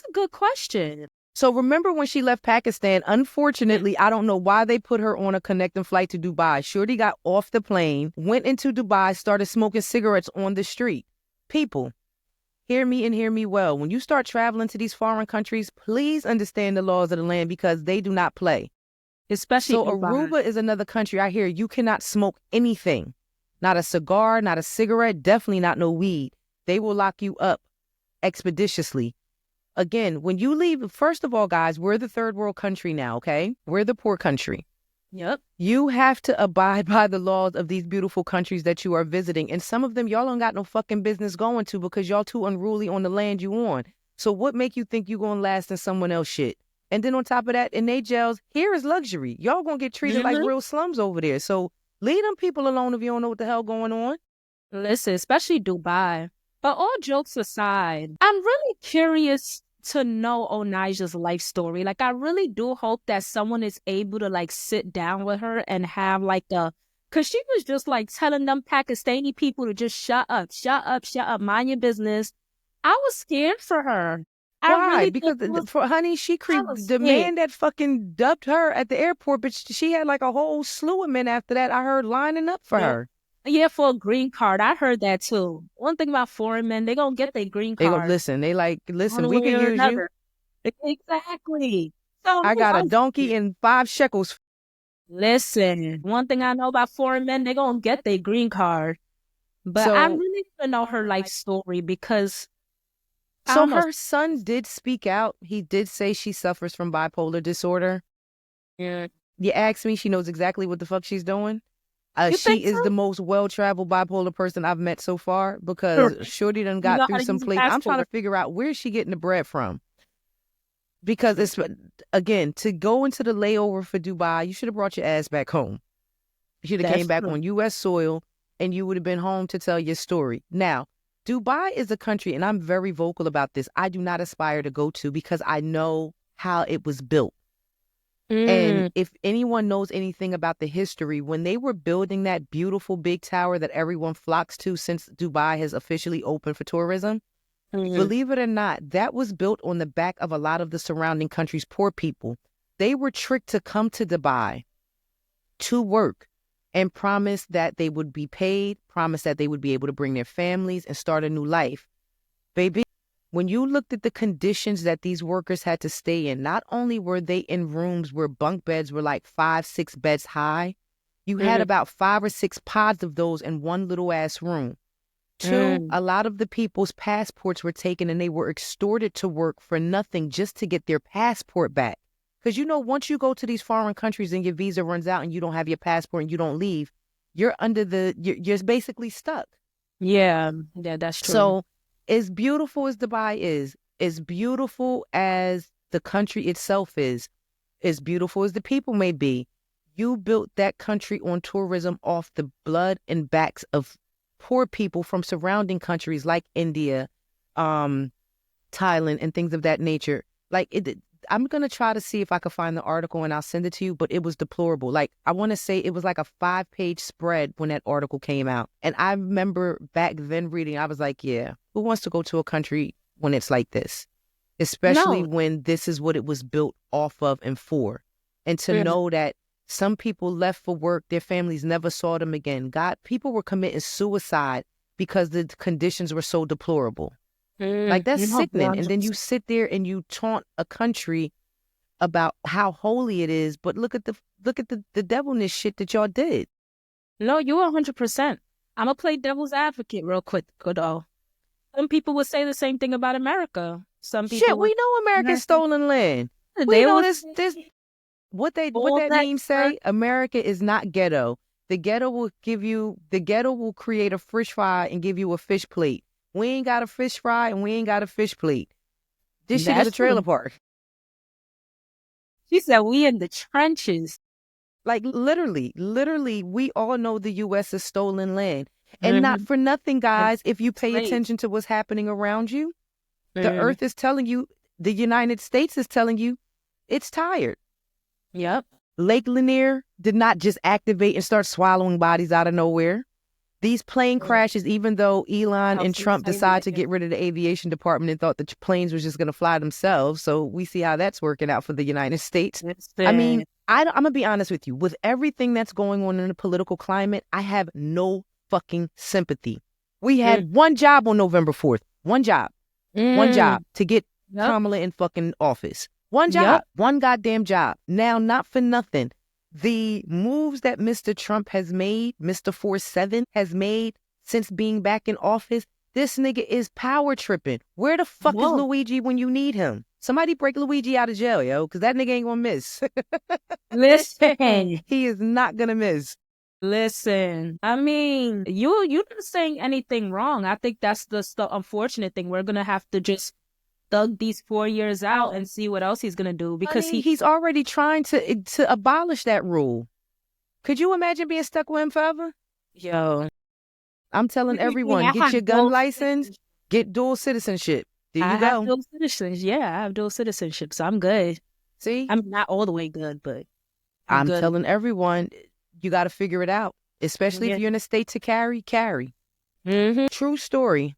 a good question. So remember when she left Pakistan, unfortunately, I don't know why they put her on a connecting flight to Dubai. Shorty got off the plane, went into Dubai, started smoking cigarettes on the street. People, hear me and hear me well. When you start traveling to these foreign countries, please understand the laws of the land because they do not play. Especially so Aruba is another country. I hear you cannot smoke anything. Not a cigar, not a cigarette, definitely not no weed. They will lock you up expeditiously. Again, when you leave, first of all, guys, we're the third world country now, okay? We're the poor country. Yep. You have to abide by the laws of these beautiful countries that you are visiting. And some of them y'all don't got no fucking business going to because y'all too unruly on the land you on. So what make you think you gonna last in someone else shit? And then on top of that, in they jails, here is luxury. Y'all gonna get treated like real slums over there. So leave them people alone if you don't know what the hell going on. Listen, especially Dubai. But all jokes aside, I'm really curious to know Onija's life story. Like, I really do hope that someone is able to, like, sit down with her and have, like, because she was just, like, telling them Pakistani people to just shut up, mind your business. I was scared for her. Why? Because, honey, she creeped the man that fucking dubbed her at the airport, but she had, like, a whole slew of men after that, I heard, lining up for her. Yeah, for a green card. I heard that too. One thing about foreign men, they gonna get their green card. They gonna listen. They like, listen, we can use you. Exactly. So I got a donkey and 5 shekels. Listen, one thing I know about foreign men, they gonna get their green card. But I really want to know her life story because... So her son did speak out. He did say she suffers from bipolar disorder. Yeah. You ask me, she knows exactly what the fuck she's doing. She is the most well-traveled bipolar person I've met so far because Shorty done got through some places. I'm trying to figure out where is she getting the bread from. Because it's, again, to go into the layover for Dubai, you should have brought your ass back home. You should have came back on U.S. soil and you would have been home to tell your story. Now, Dubai is a country, and I'm very vocal about this, I do not aspire to go to because I know how it was built. And if anyone knows anything about the history, when they were building that beautiful big tower that everyone flocks to since Dubai has officially opened for tourism, believe it or not, that was built on the back of a lot of the surrounding countries' poor people. They were tricked to come to Dubai to work and promised that they would be paid, promised that they would be able to bring their families and start a new life. Baby, when you looked at the conditions that these workers had to stay in, not only were they in rooms where bunk beds were like 5-6 beds high, you had about 5 or 6 pods of those in one little ass room. 2, a lot of the people's passports were taken and they were extorted to work for nothing just to get their passport back. Because, once you go to these foreign countries and your visa runs out and you don't have your passport and you don't leave, you're you're basically stuck. Yeah, that's true. So as beautiful as Dubai is, as beautiful as the country itself is, as beautiful as the people may be, you built that country on tourism off the blood and backs of poor people from surrounding countries like India, Thailand, and things of that nature. I'm going to try to see if I can find the article and I'll send it to you, but it was deplorable. I want to say it was like a 5-page spread when that article came out. And I remember back then reading, I was like, yeah, who wants to go to a country when it's like this? Especially when this is what it was built off of and for. And to know that some people left for work, their families never saw them again. People were committing suicide because the conditions were so deplorable. That's sickening. And then you sit there and you taunt a country about how holy it is, but look at the devilness shit that y'all did. No, you're 100%. I'm gonna play devil's advocate real quick, though. Some people would say the same thing about America. Some people. Shit, we know America's stolen land. We know this. What that meme say? America is not ghetto. The ghetto will create a fish fry and give you a fish plate. We ain't got a fish fry and we ain't got a fish plate. This shit is a trailer park. She said we in the trenches. Literally, we all know the U.S. is stolen land. And not for nothing, guys, if you pay attention to what's happening around you, the earth is telling you, the United States is telling you, it's tired. Yep. Lake Lanier did not just activate and start swallowing bodies out of nowhere. These plane crashes, even though Elon and Trump decided to get rid of the aviation department and thought the planes was just going to fly themselves. So we see how that's working out for the United States. I mean, I'm going to be honest with you. With everything that's going on in the political climate, I have no fucking sympathy. We had one job on November 4th. One job. One job to get Kamala in fucking office. One job. One goddamn job. Now, not for nothing. The moves that Mr. Trump has made, Mr. 4-7 has made since being back in office, this nigga is power tripping. Where the fuck is Luigi when you need him? Somebody break Luigi out of jail, yo, because that nigga ain't gonna miss. Listen. He is not gonna miss. Listen, I mean, you're not saying anything wrong. I think that's the unfortunate thing. We're gonna have to just thug these 4 years out and see what else he's gonna do because he's already trying to abolish that rule. Could you imagine being stuck with him forever? Yo, I'm telling everyone, get your gun license, get dual citizenship. There you go. I have dual citizenship. Yeah, I have dual citizenship, so I'm good. See, I'm not all the way good, but I'm telling everyone, you got to figure it out, especially if you're in a state to carry. True story.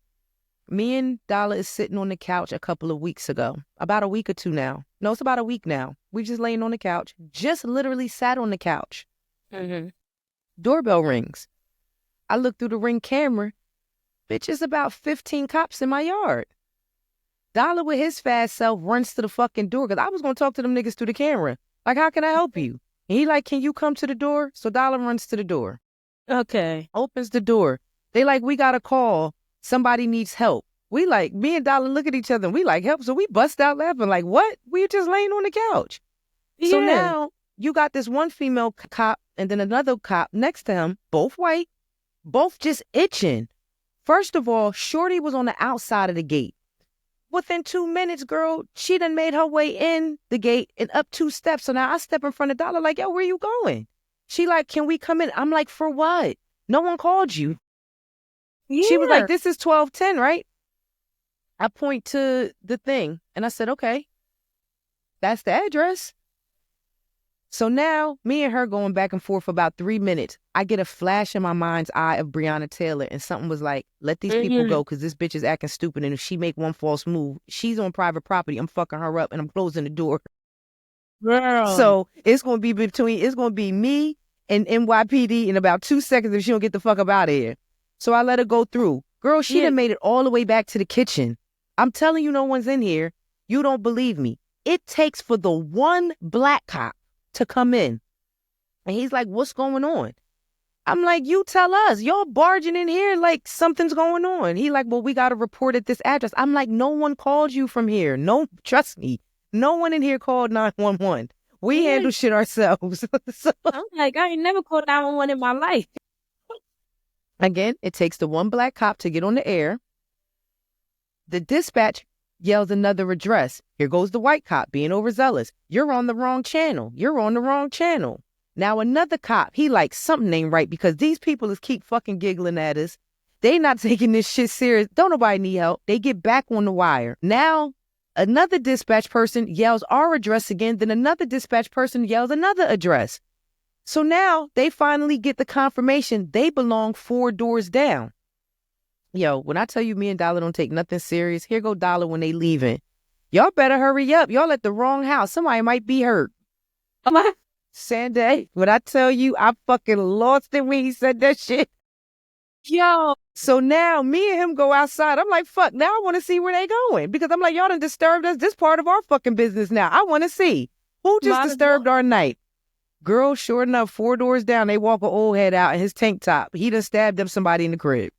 Me and Dala is sitting on the couch a couple of weeks ago, about a week or two now. No, it's about a week now. We just laying on the couch, just literally sat on the couch. Doorbell rings. I look through the Ring camera. Bitch, it's about 15 cops in my yard. Dala with his fast self runs to the fucking door because I was going to talk to them niggas through the camera. Like, how can I help you? And he like, can you come to the door? So Dala runs to the door. Okay. Opens the door. They like, we got a call. Somebody needs help. We like, me and Dala look at each other and we like, help. So we bust out laughing like, what? We just laying on the couch. Yeah. So now you got this one female cop and then another cop next to him, both white, both just itching. First of all, Shorty was on the outside of the gate. Within 2 minutes, girl, she done made her way in the gate and up 2 steps. So now I step in front of Dala like, yo, where you going? She like, can we come in? I'm like, for what? No one called you. She was like, Yeah. this is 1210, right? I point to the thing and I said, okay, that's the address. So now me and her going back and forth for about 3 minutes. I get a flash in my mind's eye of Breonna Taylor, and something was like, let these people go because this bitch is acting stupid. And if she make one false move, she's on private property. I'm fucking her up and I'm closing the door. Girl. So it's going to be me and NYPD in about 2 seconds if she don't get the fuck up out of here. So I let her go through. Girl, she done made it all the way back to the kitchen. I'm telling you, no one's in here. You don't believe me. It takes for the one black cop to come in. And he's like, what's going on? I'm like, you tell us. Y'all barging in here like something's going on. He like, well, we got to report at this address. I'm like, no one called you from here. No, trust me. No one in here called 911. We handle shit ourselves. So, I'm like, I ain't never called 911 in my life. again, it takes the one black cop to get on the air. The dispatch yells another address. Here goes the white cop being overzealous. You're on the wrong channel. You're on the wrong channel. Now another cop, he like, something ain't right because these people is keep fucking giggling at us. They not taking this shit serious. Don't nobody need help. They get back on the wire. Now another dispatch person yells our address again. Then another dispatch person yells another address. So now they finally get the confirmation they belong 4 doors down. Yo, when I tell you me and Dollar don't take nothing serious, here go Dollar when they leaving. Y'all better hurry up. Y'all at the wrong house. Somebody might be hurt. Sanday, when I tell you I fucking lost it when he said that shit. Yo. So now me and him go outside. I'm like, fuck, now I want to see where they going. Because I'm like, y'all done disturbed us. This part of our fucking business now. I want to see. Who just disturbed our night? Girl, sure enough, 4 doors down, they walk an old head out in his tank top. He done stabbed up somebody in the crib.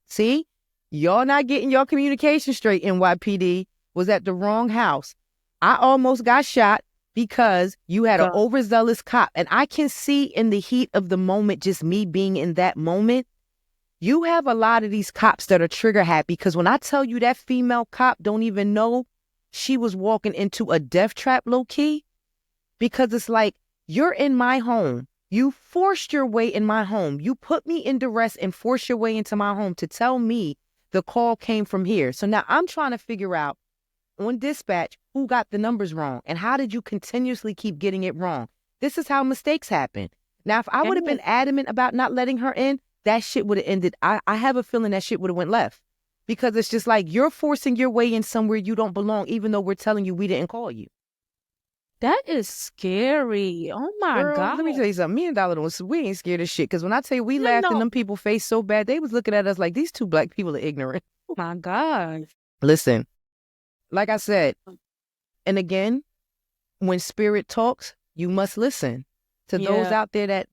See? Y'all not getting your communication straight, NYPD. Was at the wrong house. I almost got shot because you had an overzealous cop. And I can see in the heat of the moment, just me being in that moment, you have a lot of these cops that are trigger happy because when I tell you that female cop don't even know she was walking into a death trap low key, because it's like, you're in my home. You forced your way in my home. You put me in duress and forced your way into my home to tell me the call came from here. So now I'm trying to figure out on dispatch who got the numbers wrong and how did you continuously keep getting it wrong? This is how mistakes happen. Now, if I would have been adamant about not letting her in, that shit would have ended. I have a feeling that shit would have went left because it's just like you're forcing your way in somewhere you don't belong, even though we're telling you we didn't call you. That is scary. Oh my God. Let me tell you something. Me and Dollar, we ain't scared of shit. Because when I tell you we laughed in them people's face so bad, they was looking at us like these 2 black people are ignorant. Oh my God. Listen, like I said, and again, when spirit talks, you must listen to those out there that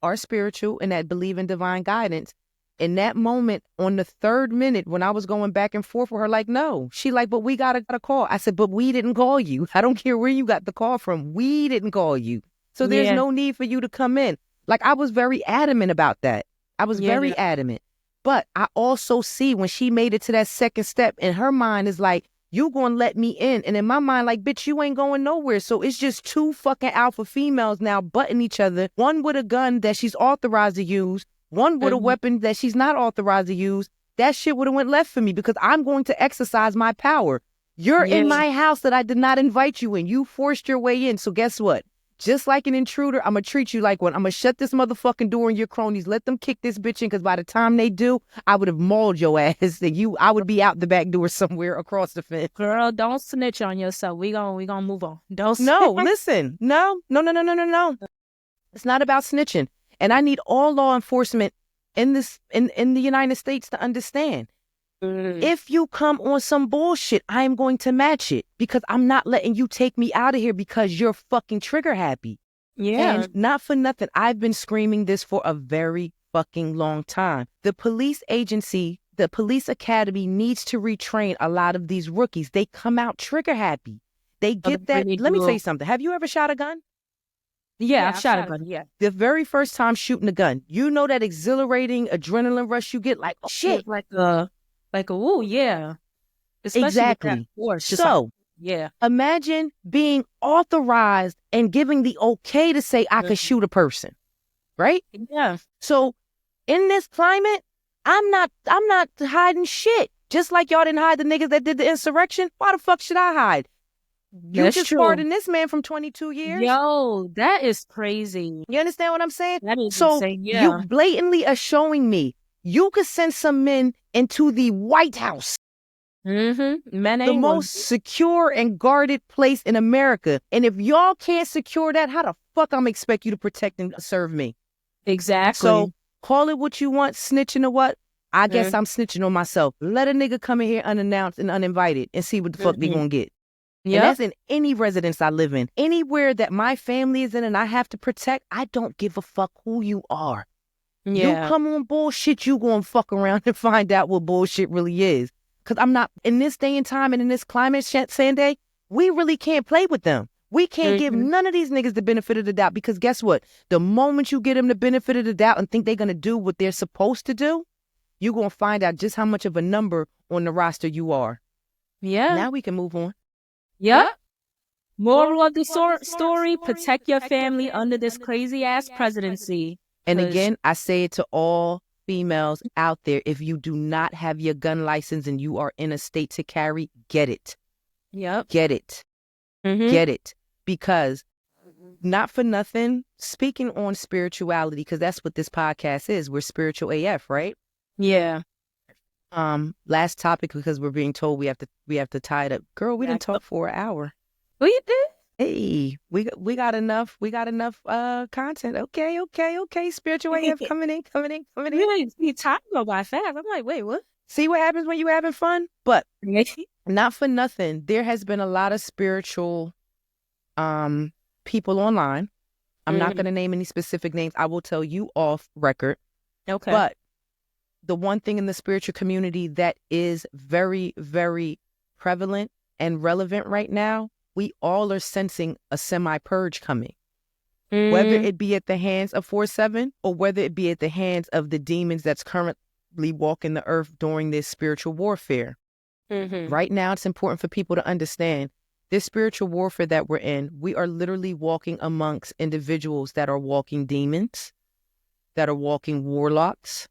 are spiritual and that believe in divine guidance. In that moment, on the 3rd minute, when I was going back and forth with her, like, no. She like, but we got a call. I said, but we didn't call you. I don't care where you got the call from. We didn't call you. So there's no need for you to come in. Like, I was very adamant about that. I was very adamant. But I also see when she made it to that 2nd step, in her mind is like, you gonna let me in. And in my mind, like, bitch, you ain't going nowhere. So it's just 2 fucking alpha females now butting each other. One with a gun that she's authorized to use. One with a weapon that she's not authorized to use. That shit would have went left for me because I'm going to exercise my power. You're in my house that I did not invite you in. You forced your way in. So guess what? Just like an intruder, I'm going to treat you like one. I'm going to shut this motherfucking door in your cronies. Let them kick this bitch in because by the time they do, I would have mauled your ass. I would be out the back door somewhere across the fence. Girl, don't snitch on yourself. We gonna move on. Don't No, listen. No. It's not about snitching. And I need all law enforcement in the United States to understand. If you come on some bullshit, I am going to match it because I'm not letting you take me out of here because you're fucking trigger happy. Yeah. And not for nothing, I've been screaming this for a very fucking long time. The police agency, the police academy needs to retrain a lot of these rookies. They come out trigger happy. They get that. Let me tell you something. Have you ever shot a gun? Yeah, I've shot a gun. Yeah. The very first time shooting a gun, you know that exhilarating adrenaline rush you get, like, oh, shit. Like a, ooh, yeah. Especially exactly. So, imagine being authorized and giving the okay to say I could shoot a person, right? Yeah. So, in this climate, I'm not hiding shit. Just like y'all didn't hide the niggas that did the insurrection. Why the fuck should I hide? You That's just true. pardoned this man from 22 years. Yo, that is crazy. You understand what I'm saying? That is So insane. Yeah. you blatantly are showing me you could send some men into the White House, Mm-hmm. Men the ain't most secure and guarded place in America. And if y'all can't secure that, how the fuck I'm expect you to protect and serve me? exactly. So call it what you want, snitching or what? I guess I'm snitching on myself. Let a nigga come in here unannounced and uninvited and see what the fuck they gonna get. And that's in any residence I live in. Anywhere that my family is in and I have to protect, I don't give a fuck who you are. Yeah. You come on bullshit, you gonna fuck around and find out what bullshit really is. Because I'm not, in this day and time and in this climate, Sanday, we really can't play with them. We can't give none of these niggas the benefit of the doubt because guess what? The moment you get them the benefit of the doubt and think they're going to do what they're supposed to do, you're going to find out just how much of a number on the roster you are. Yeah. Now we can move on. Yep. Moral of the story, protect your family under this crazy-ass presidency. And again, I say it to all females out there. If you do not have your gun license and you are in a state to carry, get it. Yep. Get it. Get it. Because not for nothing, speaking on spirituality, because that's what this podcast is. We're spiritual AF, right? Yeah. Last topic, because we're being told we have to tie it up. Girl, we didn't talk for an hour. We did. Hey, we got enough content. Okay. Spiritual AF coming in. Really, see time go by fast. I'm like, wait, what? See what happens when you're having fun? But not for nothing, there has been a lot of spiritual people online. I'm not going to name any specific names. I will tell you off record. Okay. But the one thing in the spiritual community that is very, very prevalent and relevant right now, we all are sensing a semi-purge coming. Whether it be at the hands of 4-7 or whether it be at the hands of the demons that's currently walking the earth during this spiritual warfare. Right now, it's important for people to understand this spiritual warfare that we're in. We are literally walking amongst individuals that are walking demons, that are walking warlocks,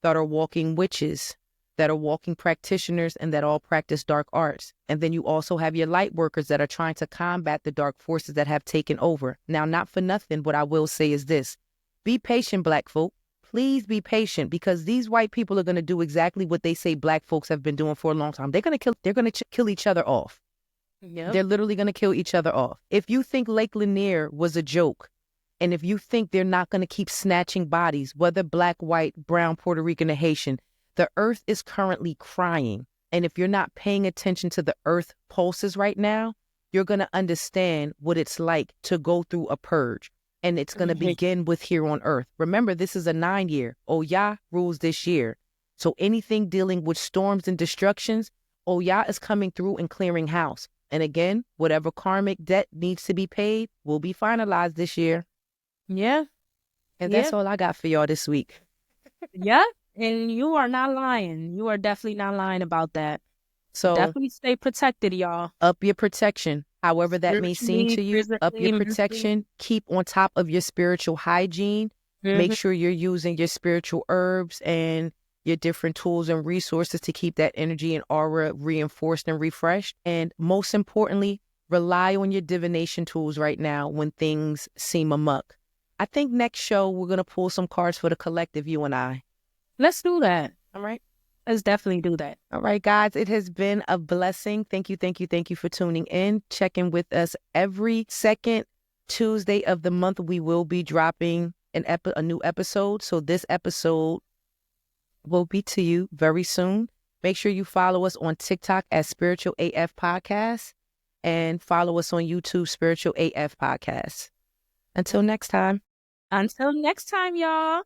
that are walking witches, that are walking practitioners, and that all practice dark arts. And then you also have your light workers that are trying to combat the dark forces that have taken over. Now, not for nothing, what I will say is this. Be patient, Black folk. Please be patient, because these white people are going to do exactly what they say Black folks have been doing for a long time. They're going to kill each other off. Yep. They're literally going to kill each other off. If you think Lake Lanier was a joke, and if you think they're not going to keep snatching bodies, whether Black, white, brown, Puerto Rican, or Haitian, the earth is currently crying. And if you're not paying attention to the earth pulses right now, you're going to understand what it's like to go through a purge. And it's going to begin with here on earth. Remember, this is a 9-year. Oya rules this year. So anything dealing with storms and destructions, Oya is coming through and clearing house. And again, whatever karmic debt needs to be paid will be finalized this year. Yeah. And that's all I got for y'all this week. Yeah. And you are not lying. You are definitely not lying about that. So definitely stay protected, y'all. Up your protection, however that may seem to you. Up your protection. Keep on top of your spiritual hygiene. Make sure you're using your spiritual herbs and your different tools and resources to keep that energy and aura reinforced and refreshed. And most importantly, rely on your divination tools right now when things seem amok. I think next show we're going to pull some cards for the collective, you and I. Let's do that. All right. Let's definitely do that. All right, guys. It has been a blessing. Thank you for tuning in. Check in with us every second Tuesday of the month. We will be dropping a new episode. So this episode will be to you very soon. Make sure you follow us on TikTok at Spiritual AF Podcast and follow us on YouTube, Spiritual AF Podcast. Until next time. Until next time, y'all.